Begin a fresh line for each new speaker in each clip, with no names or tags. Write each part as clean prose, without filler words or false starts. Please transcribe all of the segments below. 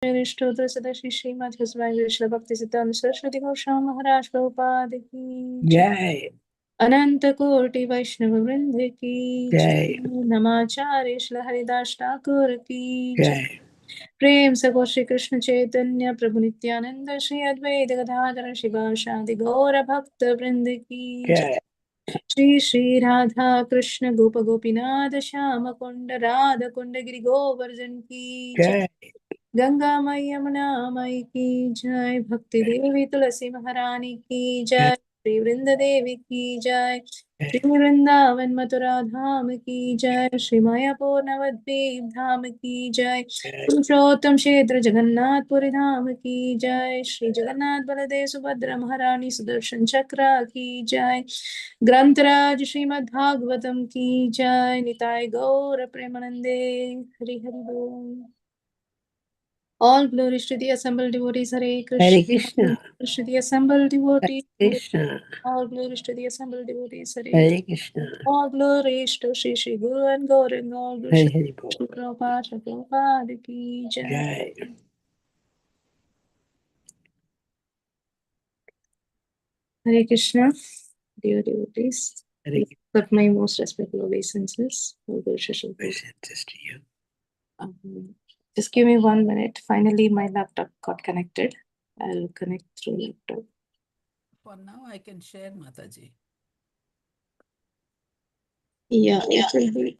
Aristotle Sadashi Srimad His Bible Srila Bhakti Siddhanta Saraswati Goswami Maharaj Prabhupada ki
Jai.
Ananta Koti Vaishnava Vrinda ki
Jai.
Namacharya Srila Haridas Thakur ki
Jai.
प्रेम से गो श्री कृष्ण चैतन्य प्रभु नित्यानंद श्री अद्वैत गदाधर शिवासादि गौर भक्त वृंद की
Jai.
Shri Shri Radha Krishna गोप गोपीनाथ श्याम कुंड राधा कुंड गिरि गोवर्धन की जय।
Jai.
Ganga मई यमुना मई की जय। भक्ति देवी तुलसी महारानी की
Jai.
जय। श्री वृंद देवी की जय।
Jai.
श्री वृंदावन मथुरा धाम की जय। श्री मायापुर नवद्वीप धाम की जय।
Jai.
पुरुषोत्तम क्षेत्र जगन्नाथपुरी धाम की जय। श्री जगन्नाथ बलदेव सुभद्रा महारानी सुदर्शन चक्र की जय। ग्रंथराज श्रीमद् भागवतम की जय। निताय गौर प्रेमानंदे हरि हरि बोल। All glories to the assembled devotees. Hare Krishna.
Hare Krishna.
All glories to the assembled
Hare
devotees.
Krishna.
All glories to the assembled devotees. Hare
Hare Krishna.
all glories to Shri Shri Guru and Gauranga. All glories
Hare
to
Hare Bol.
Shri Prabhupada. Prabhupada ki jai.
Jai.
Hare Krishna, dear devotees.
Hare
With my most respectful obeisances. All glories to Shri Guru.
Krishna to you.
Just give me 1 minute. Finally, my laptop got connected. I'll connect through laptop.
For now, I can share, Mataji.
Yeah, it will be.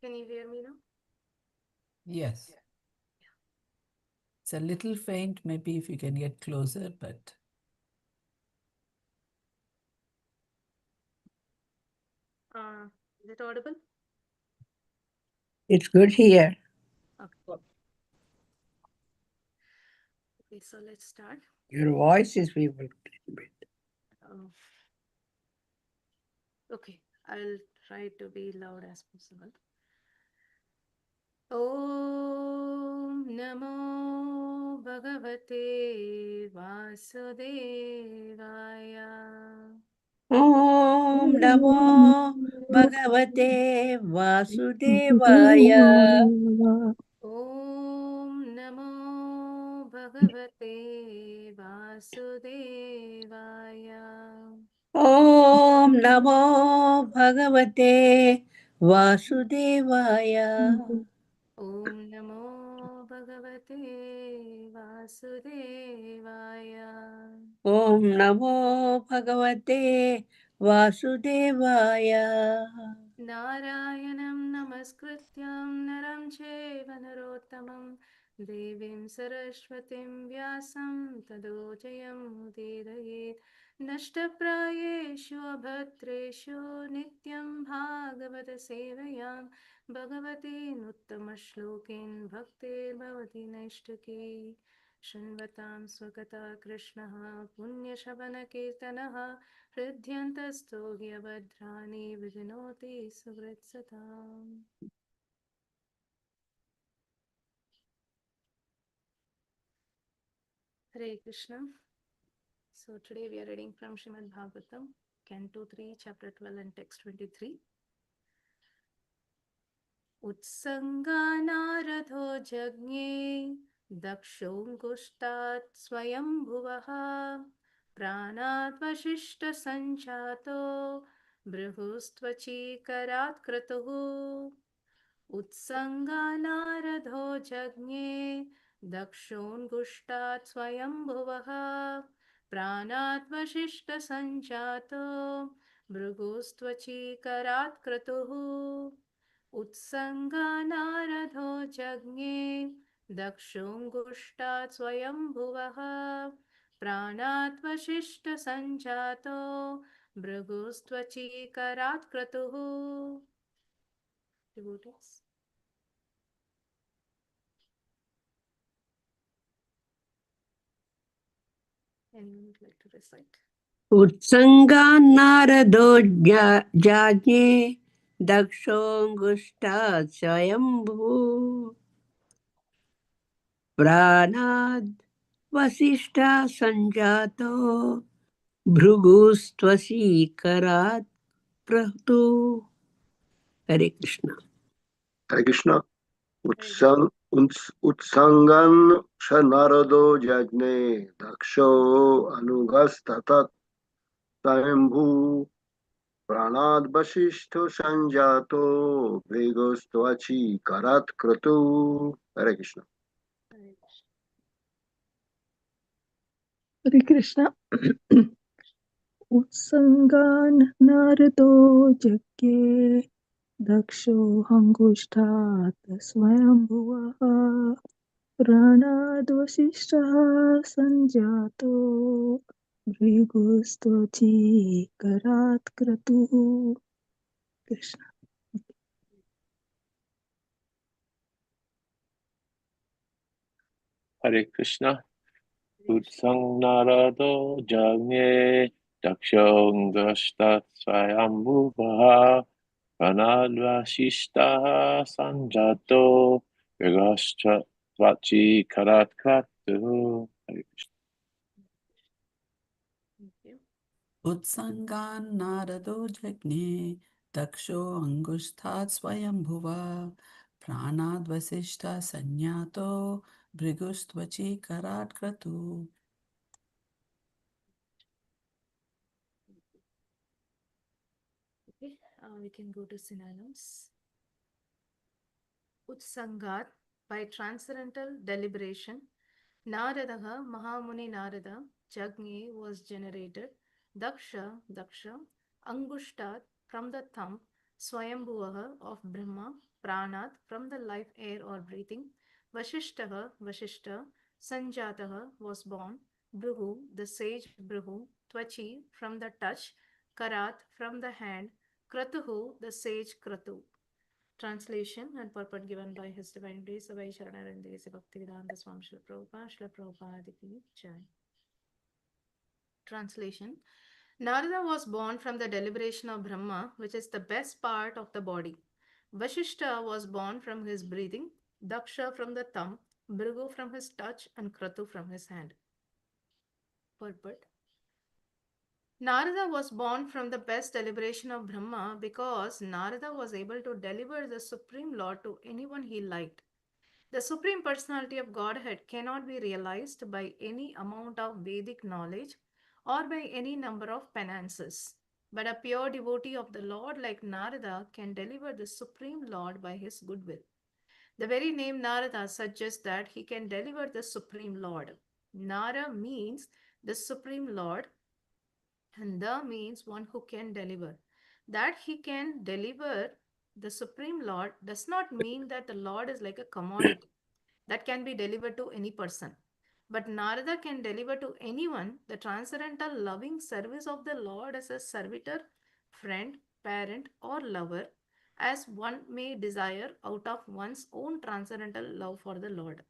Can you hear me now?
Yes. It's a little faint, maybe if you can get closer, but...
Is it audible?
It's good here.
Okay. Okay, so let's start.
Your voice is feeble a little bit.
Okay, I'll try to be loud as possible. Om Namo Bhagavate Vasudevaya.
Om Namo Bhagavate Vasudevaya.
Om Namo Bhagavate Vasudevaya.
Om Namo Bhagavate Vasudevaya.
Om Namo Bhagavate Vasudevaya.
Om Namo Bhagavate Vasudevaya.
Narayanam Namaskrityam Naram Cheva Narottamam Devim Saraswatim Vyasam Tado Jayam Udirayet Nashtaprayeshu Abhatreshu Nityam Bhagavata Sevayam Bhagavati Nuttama Shlokin Bhaktir Bhavati Naishtaki Shanvatam Swakata Krishnaha Punya Shabana Kirtanaha हृद्यन्तस्थो ह्यभद्राणि विघ्नोति सुहृत्सताम्. Hare Krishna. So today we are reading from Srimad Bhagavatam, Canto 3, Chapter 12 and Text 23. Utsanganāradho jagnye dakshongushtat swayambhuvaha pranat vashishta sanchato brihustvachikarat kratuhu. Utsanganāradho jagnye dakshongushtat swayambhuvaha pranat vashishta sanchato brihustvachikarat kratuhu. Utsanganāradho jagnye dakshongushtat swayambhuvaha pranat vashishta sanjato bhragustvachikarat kratuhu. Devotees. Anyone would like to recite?
Utsanganāradho jajñe dakshongushtat swayambhu प्राणाद् वसिष्ठा सञ्जातो भृगुस्त्वशीकरात् क्रतु। हरे कृष्ण।
हरे कृष्ण। उत्संगन श नारदो जज्ञे दक्षो अनुगस्ततत् स्वयंभू प्राणाद् वसिष्ठो संजातो वेगोस्त्वचीकरात् क्रतु। हरे कृष्ण।
हरे कृष्ण। उत्संगान् नारदो जज्ञे दक्षो हङ्गुष्ठात् स्वयंभुवः प्राणाद्वसिष्ठः सञ्जातो भृगुस्त्वचीकरात् क्रतुः। कृष्ण।
हरे कृष्ण। उत्संगनारदो जज्ञे दक्षोऽङ्गस्तत् स्वयंभुवः प्रणद्वसिष्ठः सञ्जातो मृगस्त्वचीकरात् क्रतुः। हरे Krishna.
उत्सङ्गान् नारदो जज्ञे दक्षो अङ्गुष्ठात् स्वयंभुवा प्राणाद्वसिष्ठः संज्ञातो भृगुस्त्वचीकरात् क्रतुः।
Okay, we can go to synonyms. Utsangat, by transcendental deliberation. Naradaha, Mahamuni Narada, Jagni was generated. Daksha, Daksha, Angushtat, from the thumb. Swayambhuvaha, of Brahma. Pranat, from the life air or breathing. Vashishtaha, Vashishta, Sanjataha, was born. Bruhu, the sage Bruhu. Tvachi, from the touch. Karat, from the hand. Kratuhu, the sage Kratu. Translation and purport given by His Divine Grace Savai Sharanarandesi Bhaktivedanta Swami Srila Prabhupada Srila Prabhupada Ki Jai. Translation. Narada was born from the deliberation of Brahma, which is the best part of the body. Vashishta was born from his breathing, Daksha from the thumb, Bhrigu from his touch, and Kratu from his hand. Purport. Narada was born from the best deliberation of Brahma because Narada was able to deliver the Supreme Lord to anyone he liked. The Supreme Personality of Godhead cannot be realized by any amount of Vedic knowledge or by any number of penances. But a pure devotee of the Lord like Narada can deliver the Supreme Lord by his goodwill. The very name Narada suggests that he can deliver the Supreme Lord. Nara means the Supreme Lord, and the means one who can deliver. That he can deliver the Supreme Lord does not mean that the Lord is like a commodity that can be delivered to any person. But Narada can deliver to anyone the transcendental loving service of the Lord as a servitor, friend, parent, or lover, as one may desire out of one's own transcendental love for the Lord.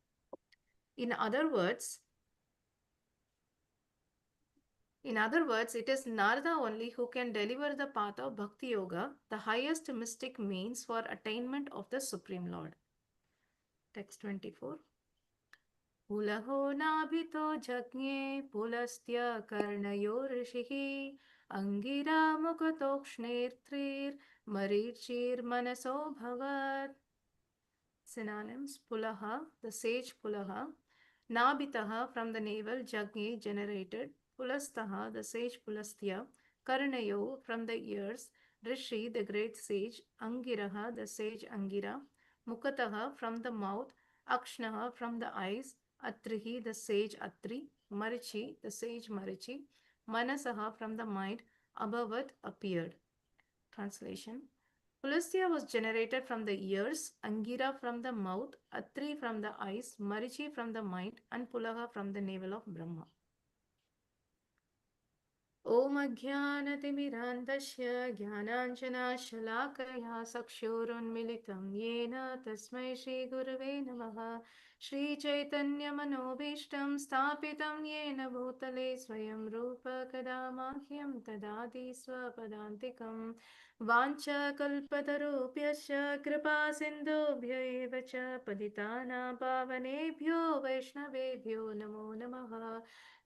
In other words, it is Narada only who can deliver the path of Bhakti Yoga, the highest mystic means for attainment of the Supreme Lord. Text 24. पुलहो नाभितो जज्ञे Pulastya कर्णयोर्षिः Angira मुखतोक्ष्णैर्त्रिर्मरीचिर्मनसो भवत्. Synonyms. Pulaha, the sage Pulaha. Nabitaha, from the navel, Jagni, generated. Pulastaha, the sage Pulastya. Karnayo, from the ears. Rishi, the great sage. Angiraha, the sage Angira. Mukataha, from the mouth. Akshnaha, from the eyes. Atrihi, the sage Atri. Marichi, the sage Marichi. Manasaha, from the mind. Abhavat, appeared. Translation. Pulastya was generated from the ears, Angira from the mouth, Atri from the eyes, Marichi from the mind, and Pulaha from the navel of Brahma. ॐ अज्ञानतिमिरान्धस्य ज्ञानाञ्जनाशलाकया चक्षुरुन्मिलितं येन तस्मै श्रीगुरवे नमः। श्रीचैतन्यमनोभीष्टं स्थापितं येन भूतले स्वयं रूप कदा माह्यं ददाति स्वपदान्तिकं। वाञ्छाकल्पतरुभ्यश्च कृपा सिन्धुभ्य एव च पतितानां पावनेभ्यो वैष्णवेभ्यो नमो नमः।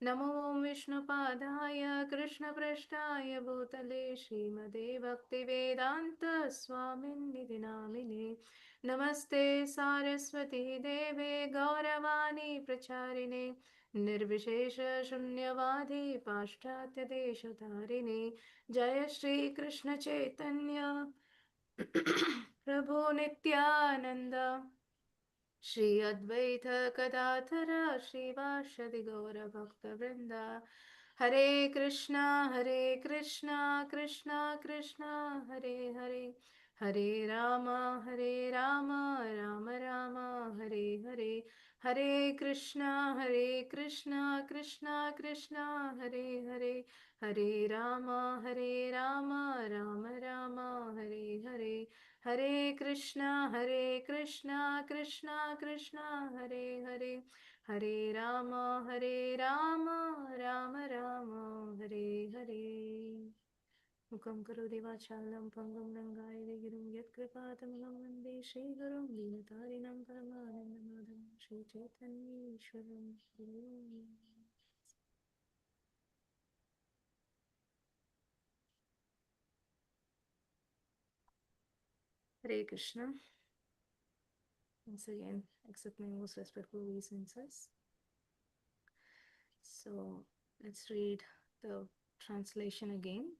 नमो विष्णुपादाय कृष्णपृष्ठाय भूतले श्रीमते भक्तिवेदान्त स्वामिन्निधि नामिने। नमस्ते सारस्वती देवे गौरवाणी प्रचारिणे निर्विशेष शून्यवादी पाश्चात्यदेशधारिणे। जय श्री कृष्ण चैतन्य प्रभु नित्यानंद श्री अद्वैत गदाधर श्रीवासदि गौरभक्तवृंद। हरे कृष्णा कृष्णा कृष्णा हरे हरे, हरे राम राम राम हरे हरे। हरे कृष्णा कृष्णा कृष्णा हरे हरे, हरे राम राम राम हरे हरे। हरे कृष्णा कृष्णा कृष्णा हरे हरे, हरे राम राम राम हरे हरे। मुखं करोति वाचालं पङ्गुं लङ्घयते गिरिं यत्कृपातमहं वन्दे श्रीगुरुं दीनतारिणं परमानन्दमाधवं श्रीचैतन्येश्वरं गुरुम्। Hare Krishna. Once again, accept my most respectful obeisances. So let's read the translation again.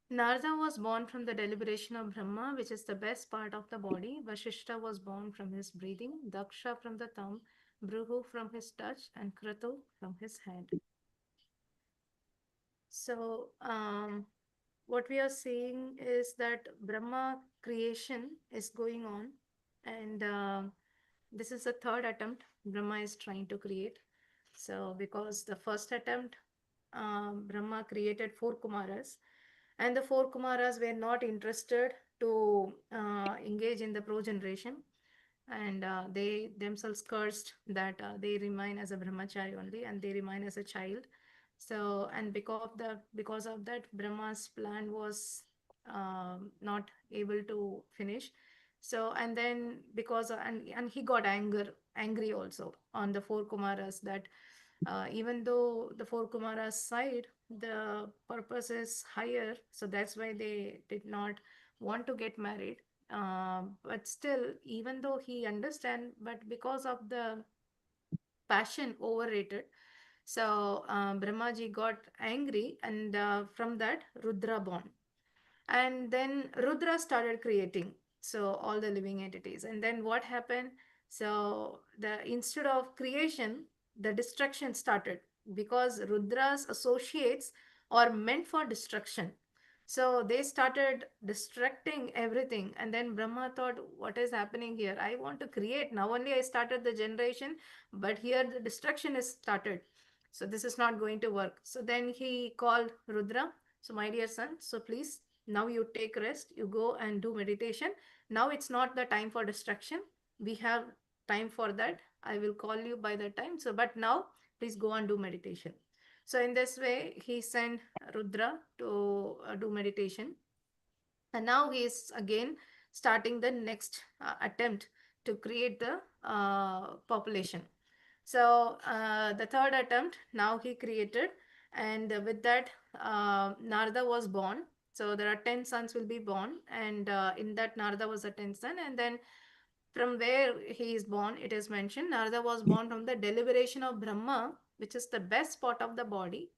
Narada was born from the deliberation of Brahma, which is the best part of the body. Vashishta was born from his breathing, Daksha from the thumb, Bhrigu from his touch, and Kratu from his hand. So, what we are seeing is that Brahma creation is going on, and this is the third attempt Brahma is trying to create. So, because the first attempt, Brahma created four Kumaras, and the four Kumaras were not interested to engage in the progeneration, and they themselves cursed that they remain as a brahmachari only, and they remain as a child. So, and because of that, Brahma's plan was not able to finish. So, and then because and he got angry also on the four Kumaras, that even though the four Kumaras side the purpose is higher, so that's why they did not want to get married. But still, even though he understand, but because of the passion overrated, so Brahmaji got angry, and from that Rudra born. And then Rudra started creating so all the living entities. And then what happened? So the instead of creation, the destruction started, because Rudra's associates are meant for destruction. So they started destructing everything. And then Brahma thought, what is happening here? I want to create. Now only I started the generation, but here the destruction is started. So this is not going to work. So then he called Rudra. So, my dear son, so please, now you take rest, you go and do meditation. Now it's not the time for distraction. We have time for that. I will call you by the time. So, but now please go and do meditation. So, in this way, he sent Rudra to do meditation. And now he is again starting the next attempt to create the population. So the third attempt now he created, and with that Narada was born. So there are 10 sons will be born, and in that Narada was a 10th son. And then from where he is born, it is mentioned Narada was born from the deliberation of Brahma, which is the best part of the body.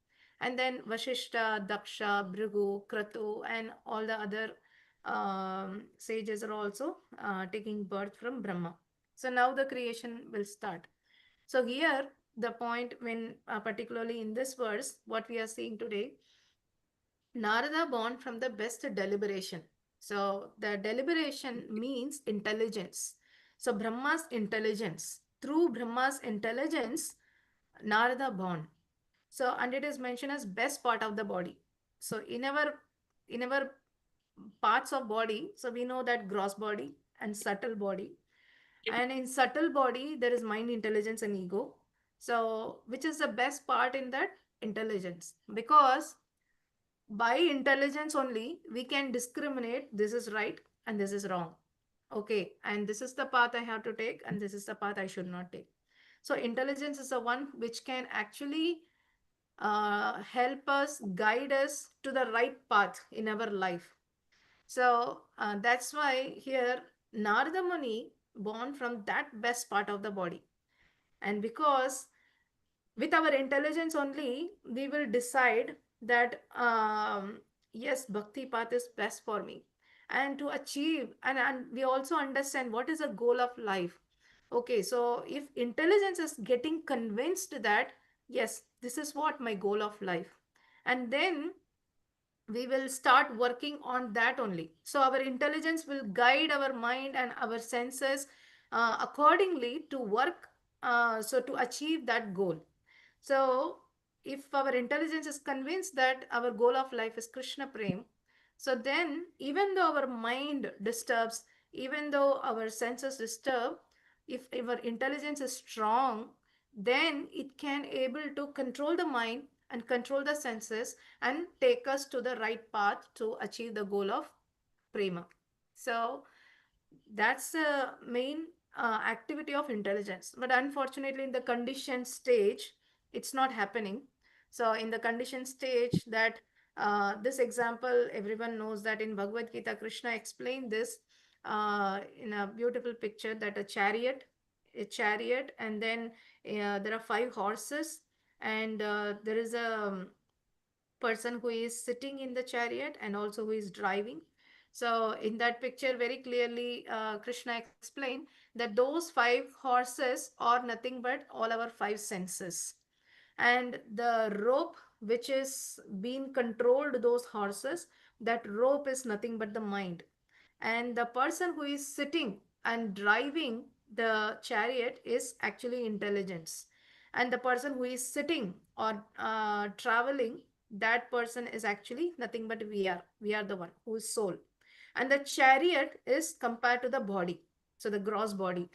And then Vashishta, Daksha, Bhrigu, Kratu, and all the other sages are also taking birth from Brahma. So now the creation will start. So here, the point when particularly in this verse, what we are seeing today, Narada born from the best deliberation. So the deliberation means intelligence. So Brahma's intelligence. Through Brahma's intelligence, Narada born. So, and it is mentioned as best part of the body. So in our parts of body, so we know that gross body and subtle body. And in subtle body, there is mind, intelligence, and ego. So, which is the best part in that? Intelligence. Because by intelligence only, we can discriminate this is right and this is wrong. Okay, and this is the path I have to take, and this is the path I should not take. So, intelligence is the one which can actually help us, guide us to the right path in our life. So that's why here Narada Muni born from that best part of the body. And because with our intelligence only, we will decide that yes, bhakti path is best for me. And to achieve, and we also understand what is a goal of life. Okay, so if intelligence is getting convinced that yes, this is what my goal of life, and then we will start working on that only. So our intelligence will guide our mind and our senses accordingly to work, so to achieve that goal. So if our intelligence is convinced that our goal of life is Krishna Prem, so then even though our mind disturbs, even though our senses disturb, if our intelligence is strong, then it can able to control the mind and control the senses and take us to the right path to achieve the goal of prema. So that's the main activity of intelligence. But unfortunately, in the conditioned stage, it's not happening. So in the conditioned stage, that this example, everyone knows that in Bhagavad Gita, Krishna explained this in a beautiful picture, that a chariot, and then there are 5 horses, and there is a person who is sitting in the chariot and also who is driving. So in that picture, very clearly, Krishna explained that those 5 horses are nothing but all our 5 senses, and the rope which is being controlled those horses, that rope is nothing but the mind. And the person who is sitting and driving the chariot is actually intelligence. And the person who is sitting or traveling, that person is actually nothing but we are the one who is soul. And the chariot is compared to the body, so the gross body.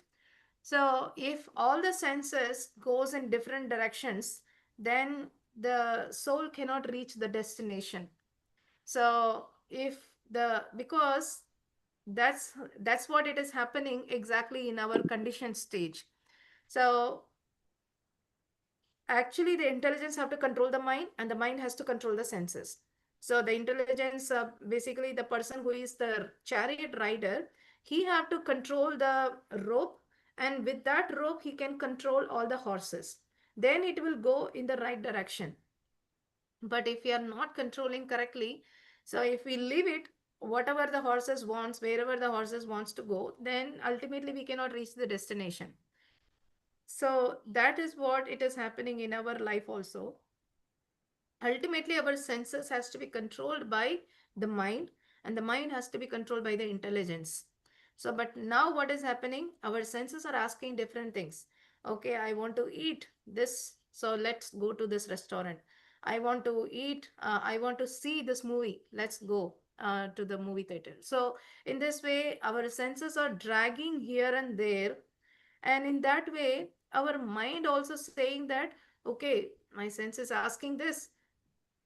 So if all the senses goes in different directions, then the soul cannot reach the destination. So if the because that's what it is happening exactly in our conditioned stage. So actually the intelligence have to control the mind, and the mind has to control the senses. So the intelligence, basically the person who is the chariot rider, he have to control the rope, and with that rope he can control all the horses, then it will go in the right direction. But if we are not controlling correctly, so if we leave it, whatever the horses wants, wherever the horses wants to go, then ultimately we cannot reach the destination. So that is what it is happening in our life also. Ultimately our senses has to be controlled by the mind, and the mind has to be controlled by the intelligence. So but now what is happening, our senses are asking different things. Okay, I want to eat this, so let's go to this restaurant. I want to eat, I want to see this movie, let's go to the movie theater. So in this way our senses are dragging here and there, and in that way our mind also saying that okay, my sense is asking this,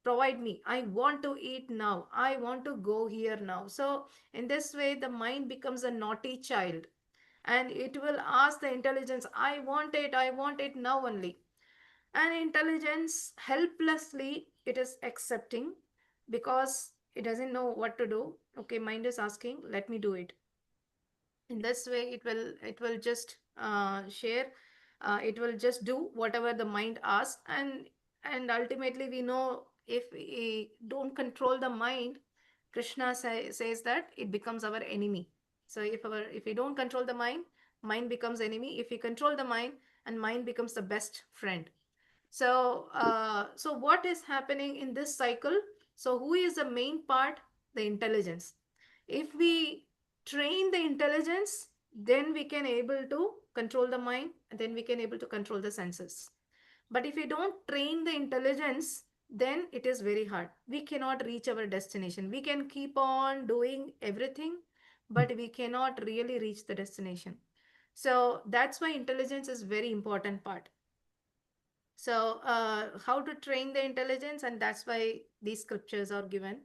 provide me, I want to eat now, I want to go here now. So in this way the mind becomes a naughty child, and it will ask the intelligence, I want it now only. And intelligence helplessly it is accepting, because it doesn't know what to do. Okay, mind is asking, let me do it. In this way it will just share, it will just do whatever the mind asks. And ultimately we know, if we don't control the mind, Krishna says that it becomes our enemy. So if we don't control the mind, mind becomes enemy. If we control the mind, and mind becomes the best friend. So so what is happening in this cycle? So who is the main part? The intelligence. If we train the intelligence, then we can able to control the mind, and then we can able to control the senses. But if we don't train the intelligence, then it is very hard. We cannot reach our destination. We can keep on doing everything, but we cannot really reach the destination. So that's why intelligence is very important part. So how to train the intelligence, and that's why these scriptures are given.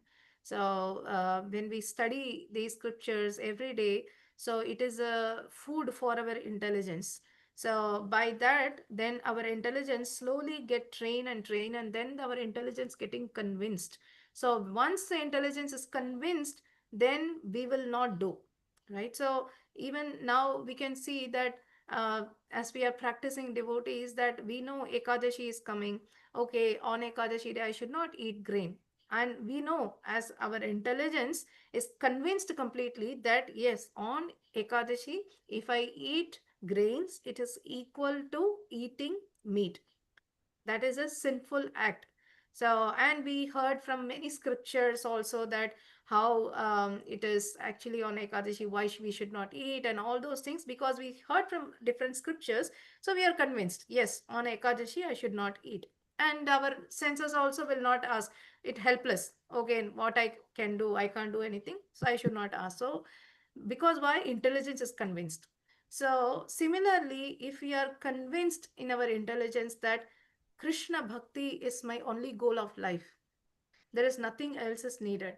So when we study these scriptures every day, so it is a food for our intelligence. So by that, then our intelligence slowly get trained and trained, and then our intelligence getting convinced. So once the intelligence is convinced, then we will not do, right? So even now we can see that as we are practicing devotees, that we know Ekadashi is coming. Okay, on Ekadashi day I should not eat grain. And we know, as our intelligence is convinced completely that yes, on Ekadashi, if I eat grains, it is equal to eating meat. That is a sinful act. So, and we heard from many scriptures also that how it is actually on Ekadashi, why we should not eat and all those things, because we heard from different scriptures. So we are convinced, yes, on Ekadashi I should not eat. And our senses also will not ask, it helpless. Okay, what I can do, I can't do anything, so I should not ask. So because why? Intelligence is convinced. So similarly, if we are convinced in our intelligence that Krishna bhakti is my only goal of life, there is nothing else is needed.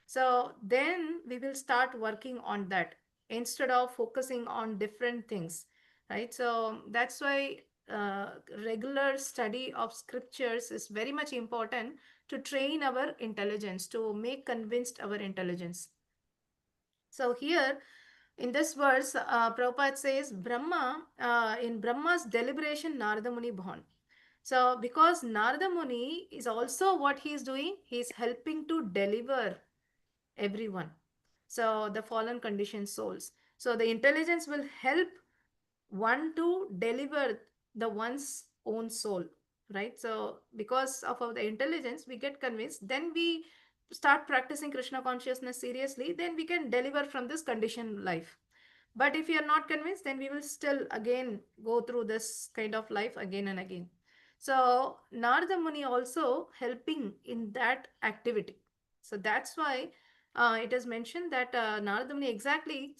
So then we will start working on that instead of focusing on different things, right? So that's why regular study of scriptures is very much important to train our intelligence, to make convinced our intelligence. So here in this verse, Prabhupada says, in Brahma's deliberation, Narada Muni born. So because Narada Muni is also what he is doing, he is helping to deliver everyone. So the fallen conditioned souls. So the intelligence will help one to deliver the one's own soul, right? So because of our the intelligence we get convinced, then we start practicing Krishna consciousness seriously, then we can deliver from this conditioned life. But if we are not convinced, then we will still again go through this kind of life again and again. So Narada Muni also helping in that activity. So that's why it is mentioned that Narada Muni exactly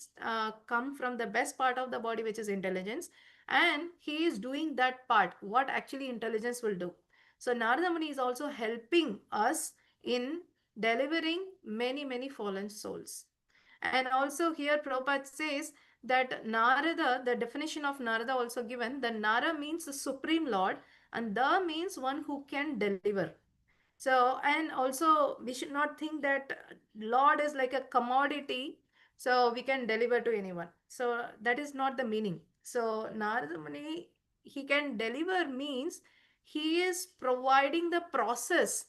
come from the best part of the body, which is intelligence, and he is doing that part, what actually intelligence will do. So Narada Muni is also helping us in delivering many, many fallen souls. And also here Prabhupada says that Narada, the definition of Narada also given, the Nara means the supreme lord, and the means one who can deliver. So, and also we should not think that Lord is like a commodity, so we can deliver to anyone. So that is not the meaning. So Narada Muni, he can deliver means he is providing the process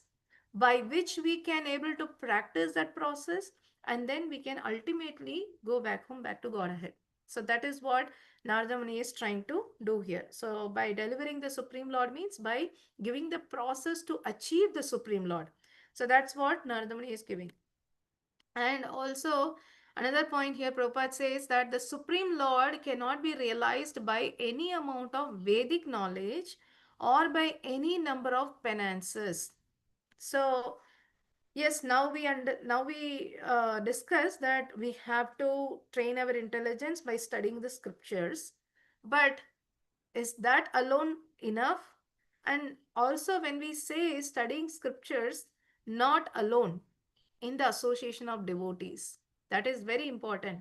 by which we can able to practice that process, and then we can ultimately go back home, back to Godhead. So that is what Narada Muni is trying to do here. So by delivering the Supreme Lord means by giving the process to achieve the Supreme Lord. So that's what Narada Muni is giving. And also another point here, Prabhupada says that the Supreme Lord cannot be realized by any amount of Vedic knowledge or by any number of penances. So yes, now we discuss that we have to train our intelligence by studying the scriptures, but is that alone enough? And also when we say studying scriptures, not alone, in the association of devotees, that is very important.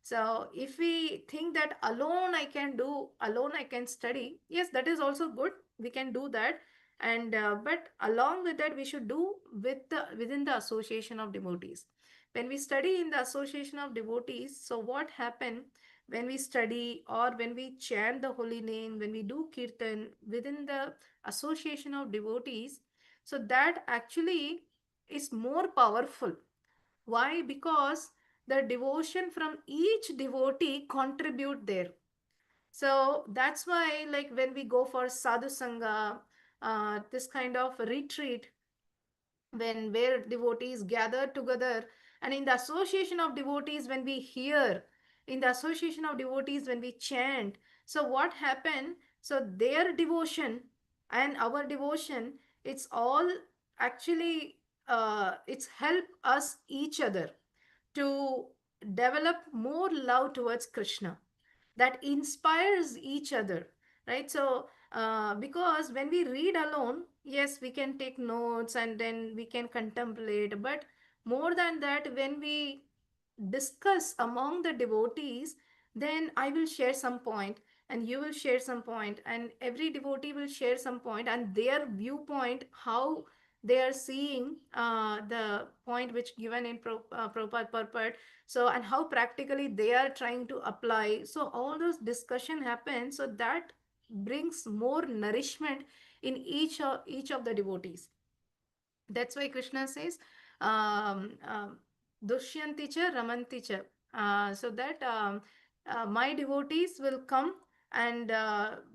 So if we think that alone I can do, alone I can study, yes, that is also good, we can do that. And but along with that we should do within the association of devotees. When we study in the association of devotees, so what happen, when we study or when we chant the holy name, when we do kirtan within the association of devotees, so that actually is more powerful. Why? Because the devotion from each devotee contribute there. So that's why, like when we go for sadhu sangha, this kind of retreat, when where devotees gather together, and in the association of devotees, when we hear, in the association of devotees, when we chant, so what happened? So their devotion and our devotion, it's all actually it's help us each other to develop more love towards Krishna, that inspires each other, right? So because when we read alone, yes, we can take notes and then we can contemplate, but more than that, when we discuss among the devotees, then I will share some point and you will share some point and every devotee will share some point and their viewpoint, how they are seeing the point which given in Prabhupada purport, so and how practically they are trying to apply, so all those discussion happen, so that brings more nourishment in each of the devotees. That's why Krishna says, Dushyanti cha Ramanti cha. So that my devotees will come and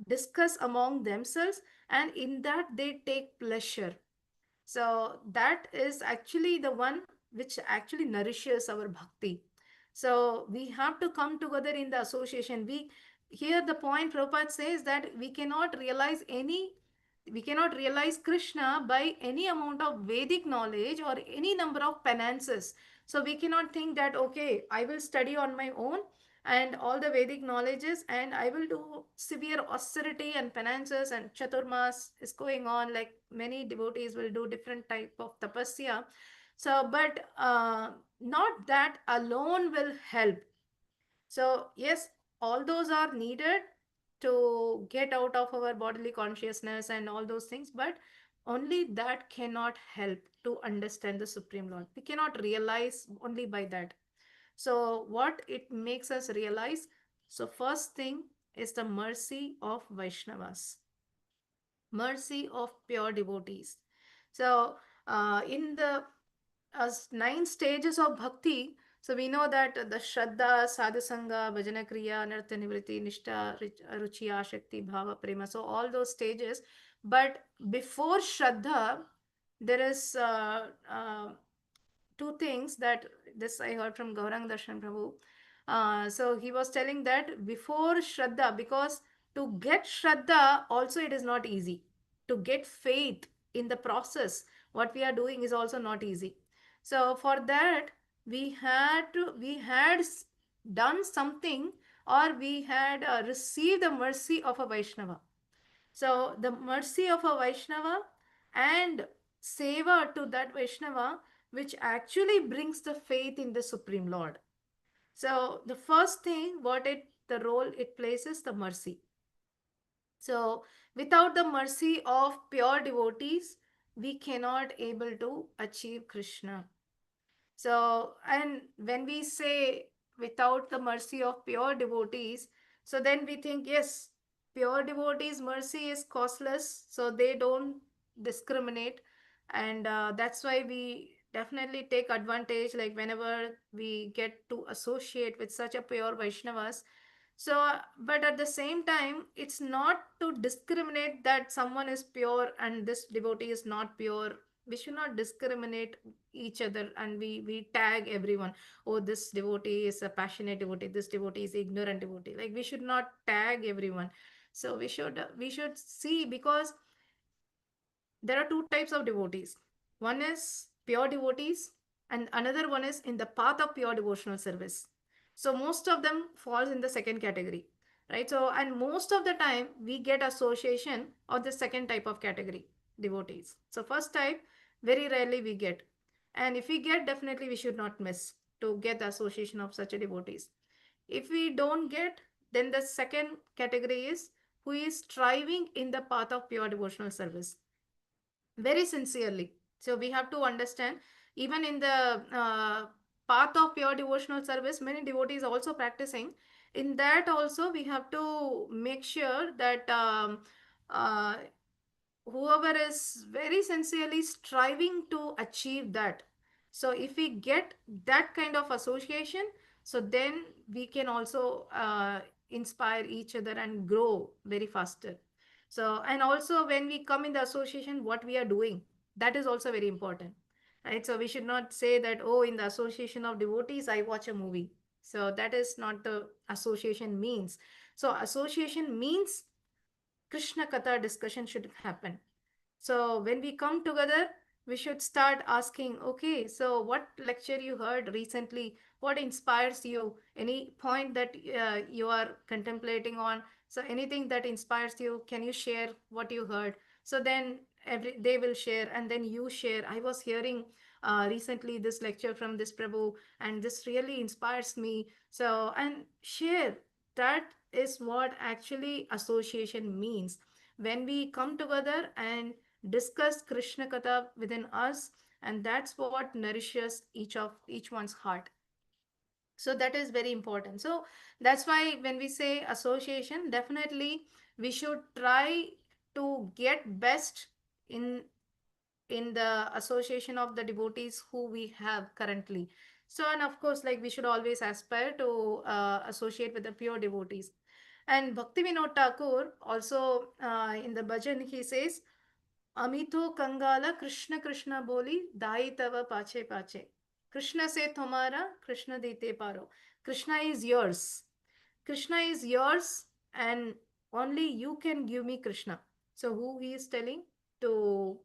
discuss among themselves, and in that they take pleasure. So that is actually the one which actually nourishes our bhakti. So we have to come together in the association. We here the point Prabhupada says that we cannot realize Krishna by any amount of Vedic knowledge or any number of penances. So we cannot think that okay, I will study on my own and all the Vedic knowledges and I will do severe austerity and penances and Chaturmas is going on, like many devotees will do different type of tapasya. So but not that alone will help. So yes, all those are needed to get out of our bodily consciousness and all those things, but only that cannot help to understand the Supreme Lord. We cannot realize only by that. So what it makes us realize? So first thing is the mercy of Vaishnavas, mercy of pure devotees. So in the as 9 stages of bhakti, so we know that the Shraddha, Sadhusanga, Bhajana Kriya, Nirtya Nivriti, Nishtha, Ruchi, Ashakti, Bhava, Prema. So all those stages. But before Shraddha, there is two things that this I heard from Gaurang Darshan Prabhu. So he was telling that before Shraddha, because to get Shraddha also it is not easy. To get faith in the process, what we are doing is also not easy. So for that, we had done something, or we had received the mercy of a Vaishnava. So the mercy of a Vaishnava and seva to that Vaishnava, which actually brings the faith in the Supreme Lord. So the first thing, the role it plays is the mercy. So without the mercy of pure devotees, we cannot able to achieve Krishna. So, and when we say without the mercy of pure devotees, so then we think, yes, pure devotees' mercy is costless, so they don't discriminate. And that's why we definitely take advantage, like whenever we get to associate with such a pure Vaishnavas. So, but at the same time, it's not to discriminate that someone is pure and this devotee is not pure. We should not discriminate each other and we tag everyone. Oh, this devotee is a passionate devotee, this devotee is ignorant devotee. Like we should not tag everyone. So we should see, because there are two types of devotees. One is pure devotees, and another one is in the path of pure devotional service. So most of them falls in the second category, right? So and most of the time we get association of the second type of category devotees. So first type very rarely we get, and if we get, definitely we should not miss to get the association of such a devotees. If we don't get, then the second category is who is striving in the path of pure devotional service very sincerely. So we have to understand, even in the path of pure devotional service, many devotees also practicing. In that also, we have to make sure that uh, whoever is very sincerely striving to achieve that. So if we get that kind of association, so then we can also inspire each other and grow very faster. So and also when we come in the association, what we are doing, that is also very important, right? So we should not say that, oh, in the association of devotees I watch a movie. So that is not the association means. So association means Krishna Katha discussion should happen. So when we come together, we should start asking, okay, so what lecture you heard recently? What inspires you? Any point that you are contemplating on? So anything that inspires you, can you share what you heard? So then they will share, and then you share. I was hearing recently this lecture from this Prabhu, and this really inspires me. So, and share. That is what actually association means. When we come together and discuss Krishna Katha within us, and that's what nourishes each one's heart. So that is very important. So that's why when we say association, definitely we should try to get best in the association of the devotees who we have currently. So, and of course, like we should always aspire to associate with the pure devotees. And Bhakti Vinod Thakur also in the bhajan he says, अमितो कंगाला Krishna Krishna बोली दाई तव पाचे पाचे कृष्ण से तुम्हारा कृष्ण देते पारो Krishna is yours Krishna is yours and only you can give me Krishna. So who he is telling to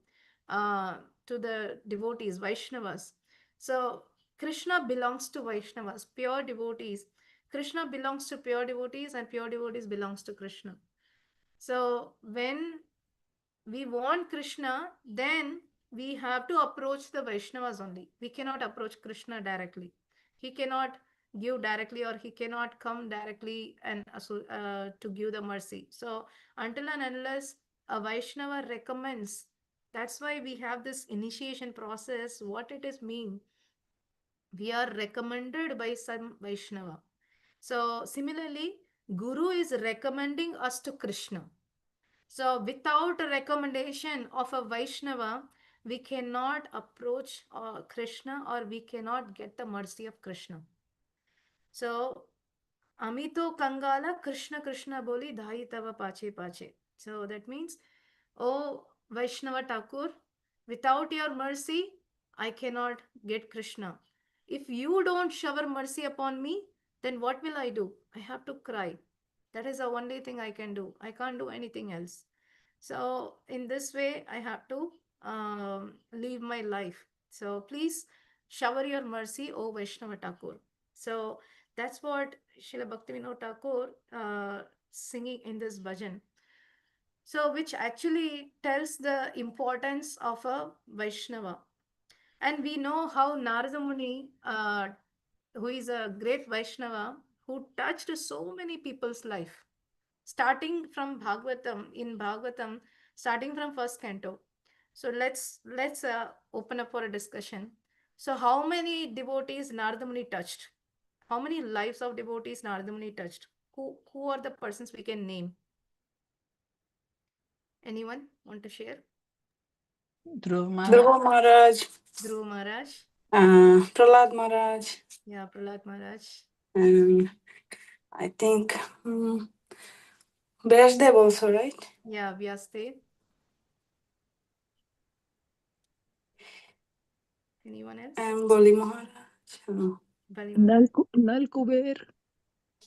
uh, to the devotees, Vaishnavas. So Krishna belongs to Vaishnavas, pure devotees. Krishna belongs to pure devotees and pure devotees belongs to Krishna. So when we want Krishna, then we have to approach the Vaishnavas only. We cannot approach Krishna directly. He cannot give directly or he cannot come directly and to give the mercy. So until and unless a Vaishnava recommends, that's why we have this initiation process. What it is mean? We are recommended by some Vaishnava. So similarly, Guru is recommending us to Krishna. So, without a recommendation of a Vaishnava, we cannot approach Krishna or we cannot get the mercy of Krishna. So, Amito Kangala Krishna Krishna Boli Dhai Tava Pache Pache. So, that means, oh Vaishnava Thakur, without your mercy, I cannot get Krishna. If you don't shower mercy upon me, then what will I do? I have to cry. That is the only thing I can do. I can't do anything else. So in this way, I have to live my life. So please shower your mercy, O Vaishnava Thakur. So that's what Srila Bhaktivinoda Thakur singing in this bhajan. So which actually tells the importance of a Vaishnava. And we know how Narada Muni, who is a great Vaishnava, who touched so many people's life starting from Bhagavatam, starting from first canto. So let's open up for a discussion. So how many devotees Narada Muni touched? How many lives of devotees Narada Muni touched? Who are the persons we can name? Anyone want to share?
Dhruv Maharaj.
Dhruva Maharaj,
Dhruv Maharaj.
Prahlad Maharaj,
Yeah, Prahlad Maharaj.
and I think Vyasdev also, right?
Yeah, Vyasdev. Anyone else?
And Boli Maharaj.
Bali Maharaj.
Nal Kuber.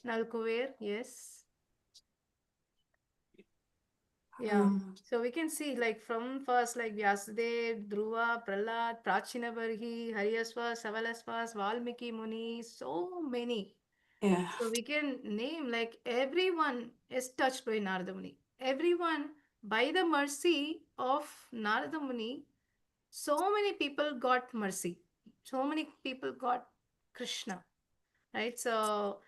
Nalkuver, yes. Yeah. So we can see like from first like Vyasadev, Dhruva, Prahlad, Prachinabarhi, Haryasvas, Savalasvas, Valmiki Muni, so many.
Yeah.
So we can name like everyone is touched by Narada Muni. Everyone, by the mercy of Narada Muni, so many people got mercy. So many people got Krishna, right? So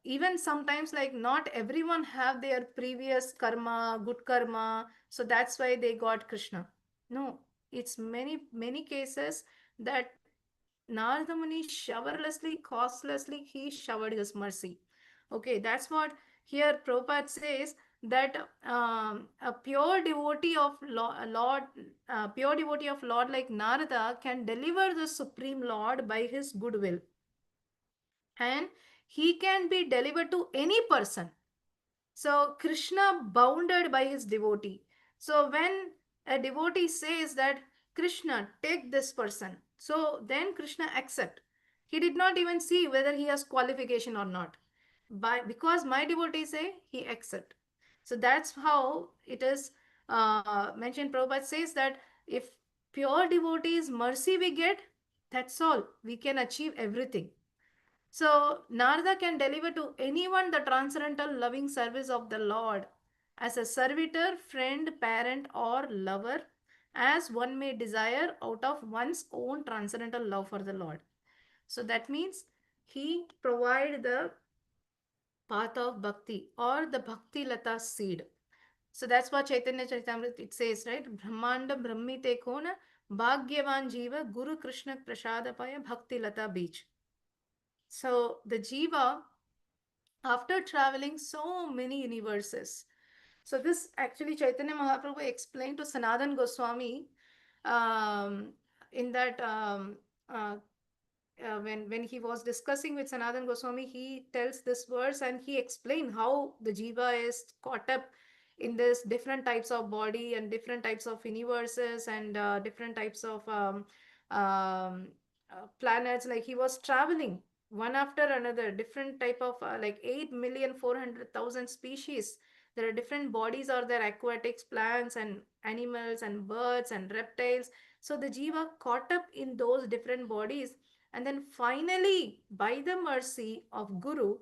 even sometimes like not everyone have their previous karma, good karma, so that's why they got Krishna. No, it's many cases that Narada Muni showerlessly, costlessly, he showered his mercy. Okay, that's what here Prabhupada says that a pure devotee of Lord, pure devotee of Lord like Narada can deliver the Supreme Lord by his goodwill, and he can be delivered to any person. So Krishna bounded by his devotee. So when a devotee says that Krishna, take this person, so then Krishna accept. He did not even see whether he has qualification or not. Because my devotee say, he accept. So that's how it is mentioned. Prabhupada says that if pure devotees mercy we get, that's all. We can achieve everything. So Narada can deliver to anyone the transcendental loving service of the Lord as a servitor, friend, parent, or lover, as one may desire out of one's own transcendental love for the Lord. So that means he provide the path of bhakti or the bhakti lata seed. So that's what Chaitanya Charitamrita it says, right? Brahmanda Brahmite Kona Bhagyavan Jiva Guru Krishna Prasadapaya Bhakti Lata Beach. So the Jiva, after traveling so many universes, so this actually Chaitanya Mahaprabhu explained to Sanatan Goswami um, in that uh, when he was discussing with Sanatan Goswami, he tells this verse and he explained how the jiva is caught up in this different types of body and different types of universes and different types of planets. Like he was traveling one after another, different type of like 8,400,000 species. There are different bodies, or there aquatics, plants and animals and birds and reptiles. So the jiva caught up in those different bodies, and then finally, by the mercy of Guru,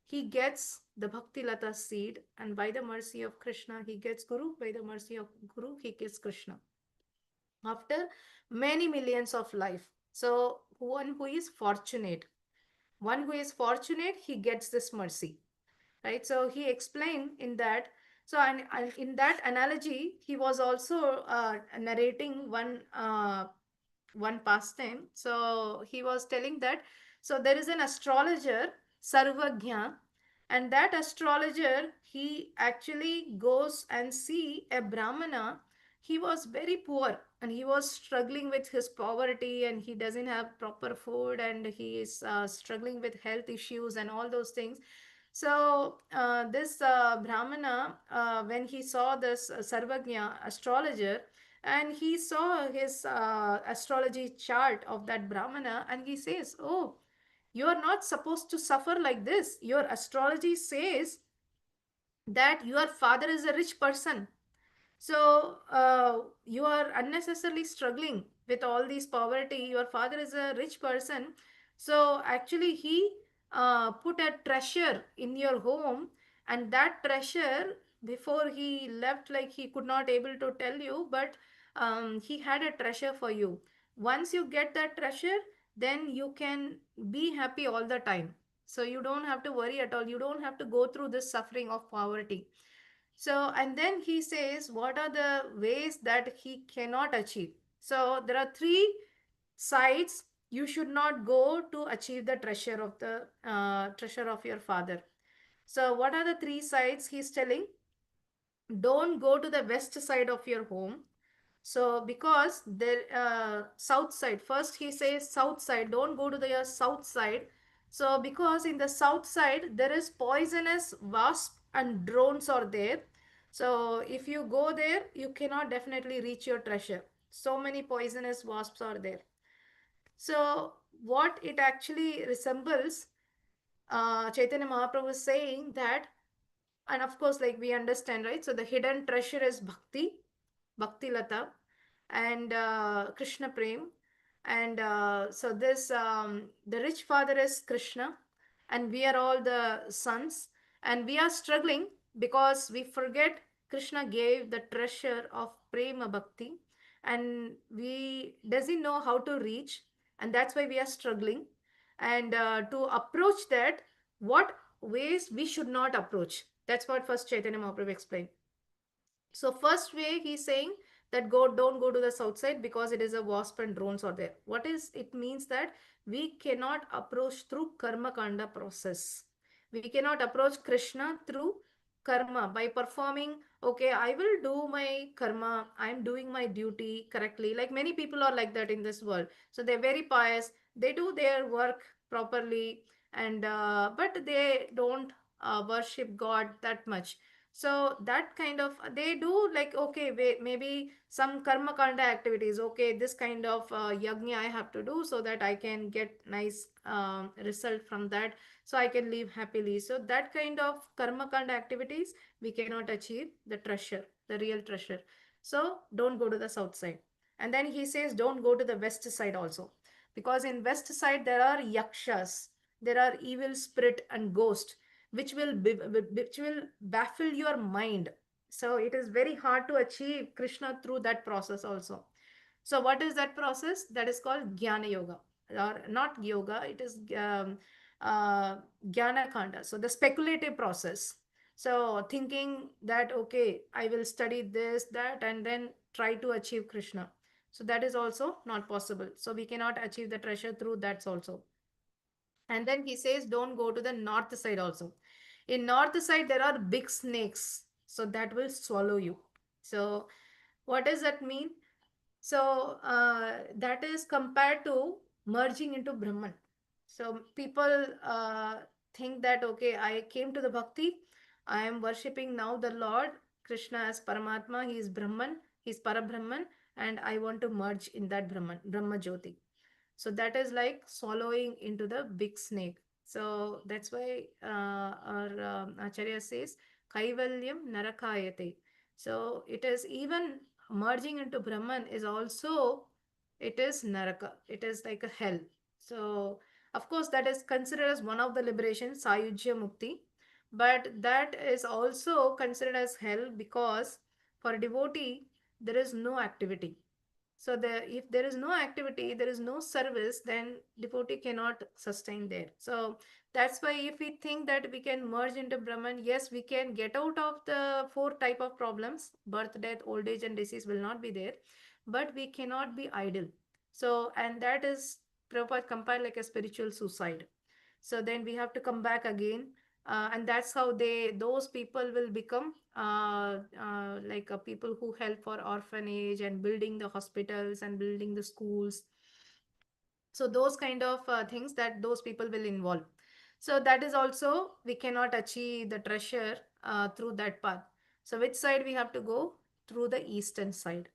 he gets the Bhakti Lata seed, and by the mercy of Krishna, he gets Guru. By the mercy of Guru, he gets Krishna. After many millions of life. So one who is fortunate, he gets this mercy, right? So he explained in that. So and in that analogy, he was also narrating one pastime. So he was telling that, so there is an astrologer, Sarvagya, and that astrologer, he actually goes and see a Brahmana. He was very poor and he was struggling with his poverty, and he doesn't have proper food, and he is struggling with health issues and all those things. So this Brahmana, when he saw this Sarvagya astrologer, and he saw his astrology chart of that Brahmana, and he says, "Oh, you are not supposed to suffer like this. Your astrology says that your father is a rich person, so you are unnecessarily struggling with all these poverty. Your father is a rich person, so actually he put a treasure in your home, and that treasure, before he left, like he could not able to tell you, but he had a treasure for you. Once you get that treasure, then you can be happy all the time. So you don't have to worry at all. You don't have to go through this suffering of poverty." So, and then he says, what are the ways that he cannot achieve? So, there are three sides you should not go to achieve the treasure of your father. So, what are the three sides he's telling? Don't go to the west side of your home. So because the south side, first he says south side, don't go to the south side. So because in the south side there is poisonous wasp and drones are there. So if you go there, you cannot definitely reach your treasure. So many poisonous wasps are there. So what it actually resembles, Chaitanya Mahaprabhu is saying that, and of course, like we understand, right? So the hidden treasure is Bhakti Lata, and Krishna Prem. And so this, the rich father is Krishna, and we are all the sons, and we are struggling because we forget Krishna gave the treasure of Prema Bhakti, and we doesn't know how to reach, and that's why we are struggling. And to approach that, what ways we should not approach? That's what first Chaitanya Mahaprabhu explained. So first way he's saying that don't go to the south side because it is a wasp and drones are there. What is it means that we cannot approach through karma kanda process. We cannot approach Krishna through karma by performing, okay, I will do my karma, I'm doing my duty correctly. Like many people are like that in this world. So they're very pious, they do their work properly, and but they don't worship God that much. So that kind of they do like, okay, wait, maybe some karma kanda activities. Okay, this kind of yajna I have to do so that I can get nice result from that, so I can live happily. So that kind of karma kanda activities we cannot achieve the treasure, the real treasure. So don't go to the south side. And then he says don't go to the west side also, because in west side there are yakshas, there are evil spirit and ghost which will baffle your mind. So it is very hard to achieve Krishna through that process also. So what is that process? That is called Jnana Yoga, or not yoga, it is Jnana Kanda. So the speculative process. So thinking that, okay, I will study this, that, and then try to achieve Krishna. So that is also not possible. So we cannot achieve the treasure through that also. And then he says, don't go to the north side also. In north side, there are big snakes. So that will swallow you. So what does that mean? So that is compared to merging into Brahman. So people think that, okay, I came to the bhakti, I am worshipping now the Lord Krishna as Paramatma, he is Brahman, he is Parabrahman, and I want to merge in that Brahman, Brahma Jyoti. So that is like swallowing into the big snake. So that's why our Acharya says, Kaivalyam Narakayate. So it is even merging into Brahman is also, it is Naraka. It is like a hell. So of course that is considered as one of the liberations, Sayujya Mukti. But that is also considered as hell because for a devotee, there is no activity. So if there is no activity, there is no service, then devotee cannot sustain there. So that's why if we think that we can merge into Brahman, yes, we can get out of the four type of problems, birth, death, old age, and disease will not be there, but we cannot be idle. So, and that is Prabhupada compiled like a spiritual suicide. So then we have to come back again, and that's how those people will become like people who help for orphanage and building the hospitals and building the schools. So those kind of things that those people will involve. So that is also we cannot achieve the treasure through that path. So which side we have to go? Through the eastern side.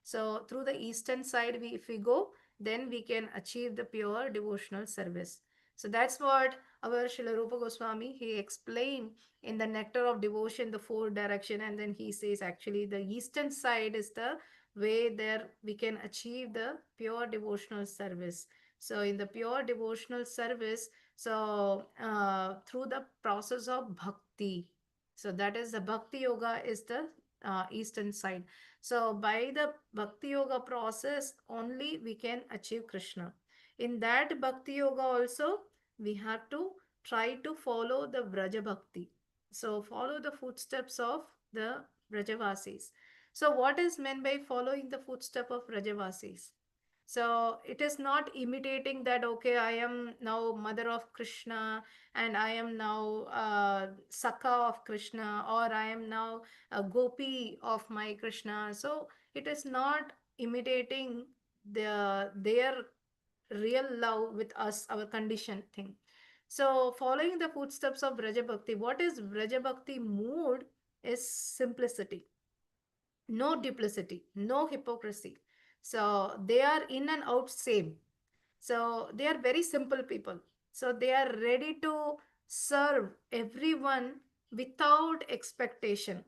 So through the eastern side, if we go, then we can achieve the pure devotional service. So that's what our Srila Rupa Goswami, he explained in the Nectar of Devotion, the four direction. And then he says actually the eastern side is the way there we can achieve the pure devotional service. So in the pure devotional service, so through the process of bhakti, so that is the bhakti yoga is the eastern side. So by the bhakti yoga process only we can achieve Krishna. In that bhakti yoga also we have to try to follow the Vraja bhakti. So follow the footsteps of the Vrajavasis. So what is meant by following the footstep of Vrajavasis? So it is not imitating that, okay, I am now mother of Krishna and I am now Saka of Krishna, or I am now a gopi of my Krishna. So it is not imitating their real love with us, our conditioned thing. So following the footsteps of Vraja Bhakti, what is Vraja Bhakti mood is simplicity, no duplicity, no hypocrisy. So they are in and out same. So they are very simple people. So they are ready to serve everyone without expectation,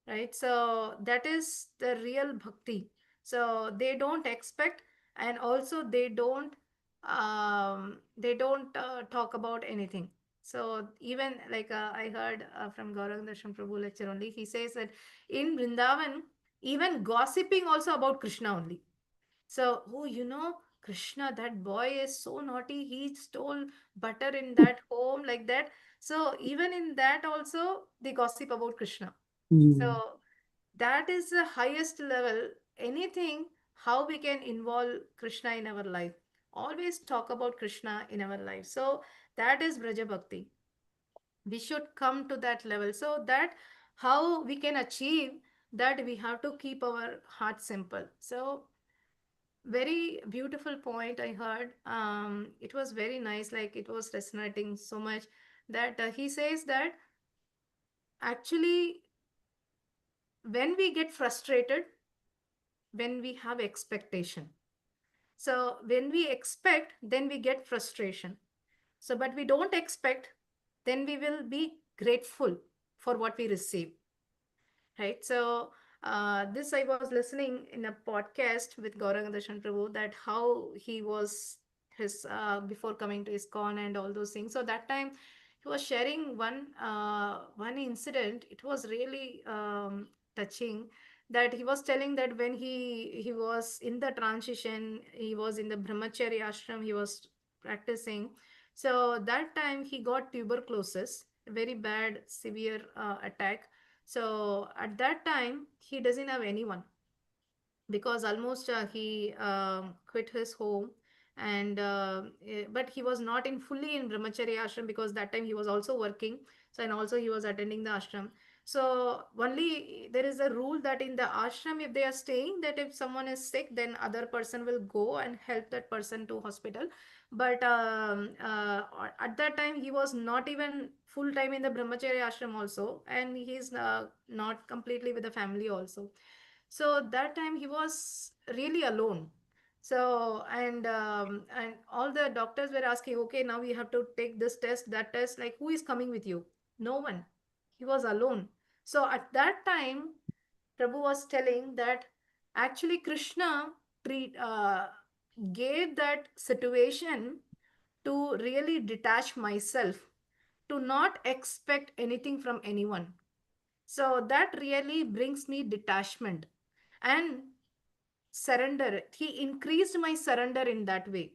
right? So that is the real bhakti. So they don't expect, and also they don't talk about anything. So even like I heard from Gaurav Darshan Prabhu lecture only, he says that in Vrindavan even gossiping also about Krishna only. So, oh, Krishna, that boy is so naughty. He stole butter in that home, like that. So, even in that, also, they gossip about Krishna.
Mm.
So, that is the highest level. Anything, how we can involve Krishna in our life. Always talk about Krishna in our life. So, that is Braja Bhakti. We should come to that level. So, that how we can achieve that, we have to keep our heart simple. So, very beautiful point I heard. It was very nice, like it was resonating so much that he says that actually when we get frustrated, when we have expectation. So when we expect, then we get frustration. So, but we don't expect, then we will be grateful for what we receive, right? So this I was listening in a podcast with Gauranga Darshan Prabhu, that how he was his before coming to ISKCON and all those things. So that time he was sharing one incident. It was really touching, that he was telling that when he was in the transition, he was in the brahmachari ashram, he was practicing. So that time he got tuberculosis, a very bad severe attack. So at that time, he doesn't have anyone, because almost he quit his home, and but he was not in fully in brahmachari ashram, because that time he was also working. So and also he was attending the ashram. So only there is a rule that in the ashram, if they are staying, that if someone is sick, then other person will go and help that person to hospital. But at that time he was not even full time in the brahmachari ashram also, and he's not completely with the family also. So that time he was really alone. So and all the doctors were asking, okay, now we have to take this test, that test, like who is coming with you? No one. He was alone. So at that time, Prabhu was telling that actually Krishna treat gave that situation to really detach myself, to not expect anything from anyone. So that really brings me detachment and surrender. He increased my surrender in that way.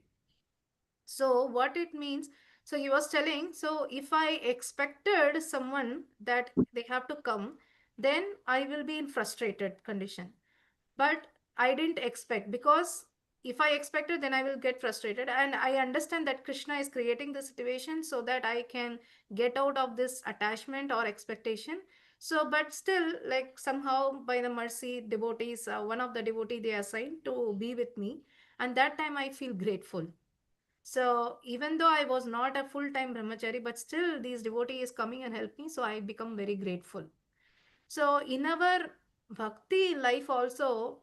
So what it means, so he was telling, so if I expected someone that they have to come, then I will be in frustrated condition. But I didn't expect, because if I expected, then I will get frustrated. And I understand that Krishna is creating the situation so that I can get out of this attachment or expectation. So but still, like somehow by the mercy, devotees, one of the devotee they assigned to be with me, and that time I feel grateful. So even though I was not a full-time brahmachari, but still these devotees coming and help me, so I become very grateful. So in our bhakti life also,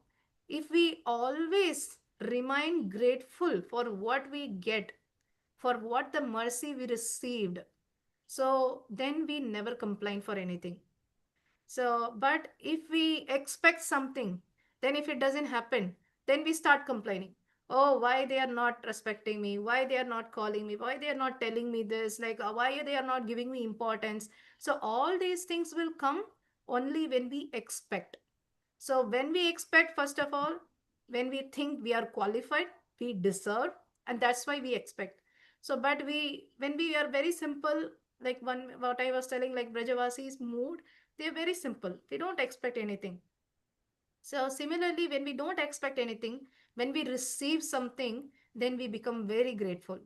if we always remain grateful for what we get, for what the mercy we received, so then we never complain for anything. So, but if we expect something, then if it doesn't happen, then we start complaining. Oh, why they are not respecting me? Why they are not calling me? Why they are not telling me this? Like, why they are not giving me importance? So all these things will come only when we expect. So when we expect, first of all, when we think we are qualified, we deserve, and that's why we expect. So, but when we are very simple, like one, what I was telling, like Brajavasi's mood, they're very simple. They don't expect anything. So similarly, when we don't expect anything, when we receive something, then we become very grateful.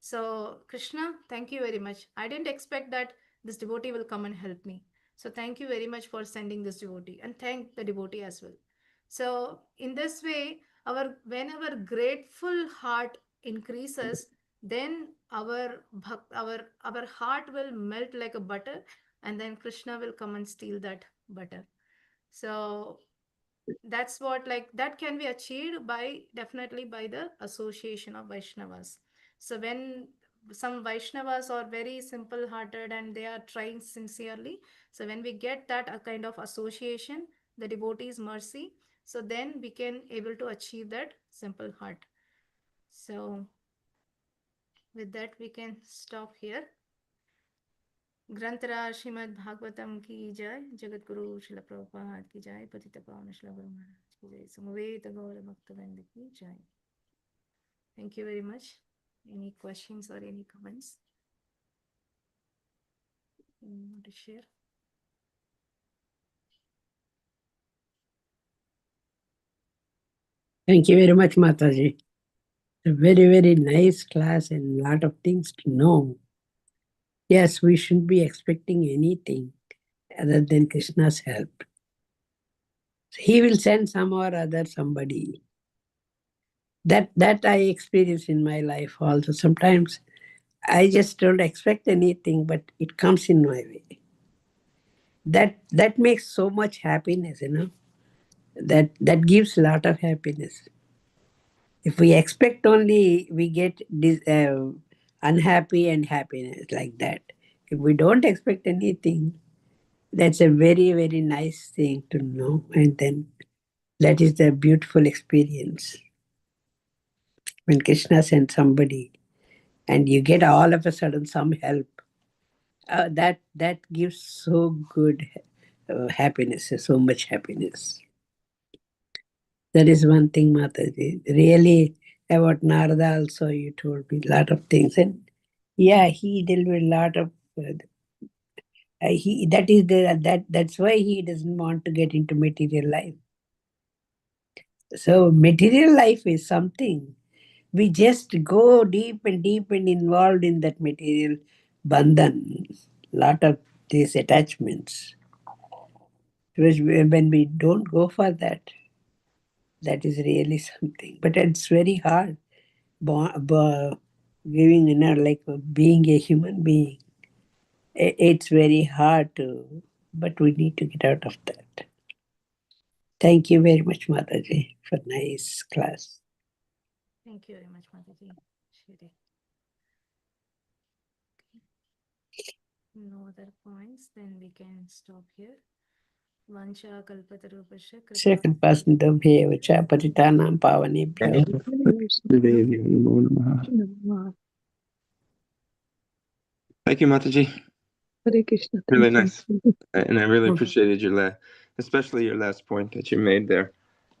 So Krishna, thank you very much. I didn't expect that this devotee will come and help me. So thank you very much for sending this devotee, and thank the devotee as well. So in this way, our when our grateful heart increases, then our heart will melt like a butter, and then Krishna will come and steal that butter. So that's what, like, that can be achieved by, definitely by the association of Vaishnavas. So when some Vaishnavas are very simple hearted and they are trying sincerely, so when we get that a kind of association, the devotee's mercy, so then we can able to achieve that simple heart. So with that we can stop here. ग्रंथराज श्रीमद् भागवतम की जय, जगत गुरु श्रील प्रभुपाद की जय, पतित पावन श्रील गुरु महाराज की जय, समवेत गौर भक्तवृंद की जय. Thank you very much. Any questions or any comments you want to share?
Thank you very much, Mataji. A very, very nice class and a lot of things to know. Yes, we shouldn't be expecting anything other than Krishna's help. He will send some or other somebody. That I experience in my life also. Sometimes I just don't expect anything, but it comes in my way. that makes so much happiness, that gives a lot of happiness. If we expect only, we get unhappy and happiness like that. If we don't expect anything, that's a very, very nice thing to know. And then that is the beautiful experience. When Krishna sends somebody and you get all of a sudden some help, that gives so good happiness, so much happiness. That is one thing, Mataji. Really, about Narada also, you told me a lot of things. And yeah, he delivered a lot of. That's why he doesn't want to get into material life. So material life is something we just go deep and involved in that material bandhan. Lot of these attachments. Because when we don't go for that, that is really something. But it's very hard. Giving, like being a human being, it's very hard to, but we need to get out of that. Thank you very much, Mataji, for nice class.
Thank you very much, Mataji. Shri. No other points, then we can stop here. Vansha kalpatarupasya
Kripasintabhyev cha patitanam pavanebhyo.
Devi, Namo Namaha. Thank you, Mataji.
Hare Krishna.
Really
Thank
nice. And I really appreciated especially your last point that you made there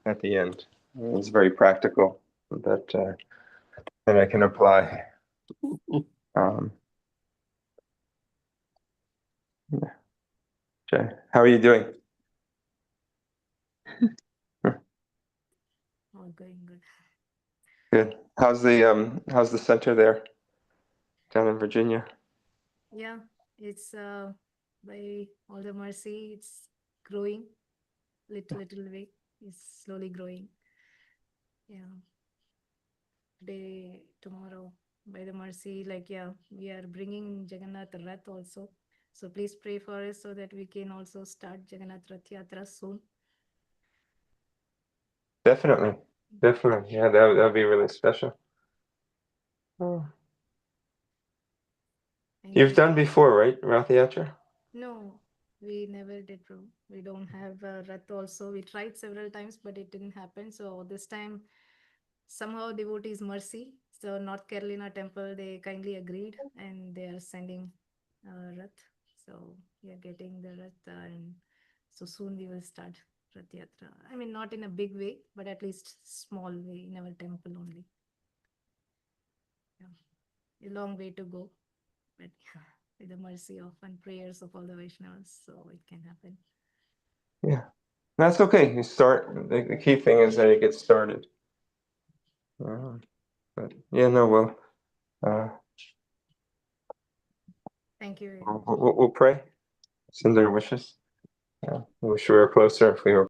at the end. It was very practical that I can apply. Yeah. Okay. How are you doing?
All going good.
Good. How's the center there down in Virginia?
Yeah, it's by all the mercy, it's growing little way. It's slowly growing. Yeah. Today, tomorrow, by the mercy, we are bringing Jagannath Rath also. So please pray for us so that we can also start Jagannath Rath Yatra soon.
Definitely. Yeah, that would be really special. Oh. You've done before, right, Rath Yatra?
No, we never did, bro. We don't have a Rath also. We tried several times, but it didn't happen. So this time, somehow devotees mercy. So North Carolina temple, they kindly agreed and they are sending Rath. So we are getting the Rath and so soon we will start Rath Yatra. I mean, not in a big way, but at least small way in our temple only. Yeah. A long way to go, but yeah, with the mercy of and prayers of all the Vaishnavas, so it can happen.
Yeah, that's okay. You start. The key thing is that you get started. But yeah, no,
Thank you.
we'll pray. Send our wishes. Yeah, we wish we were closer if we were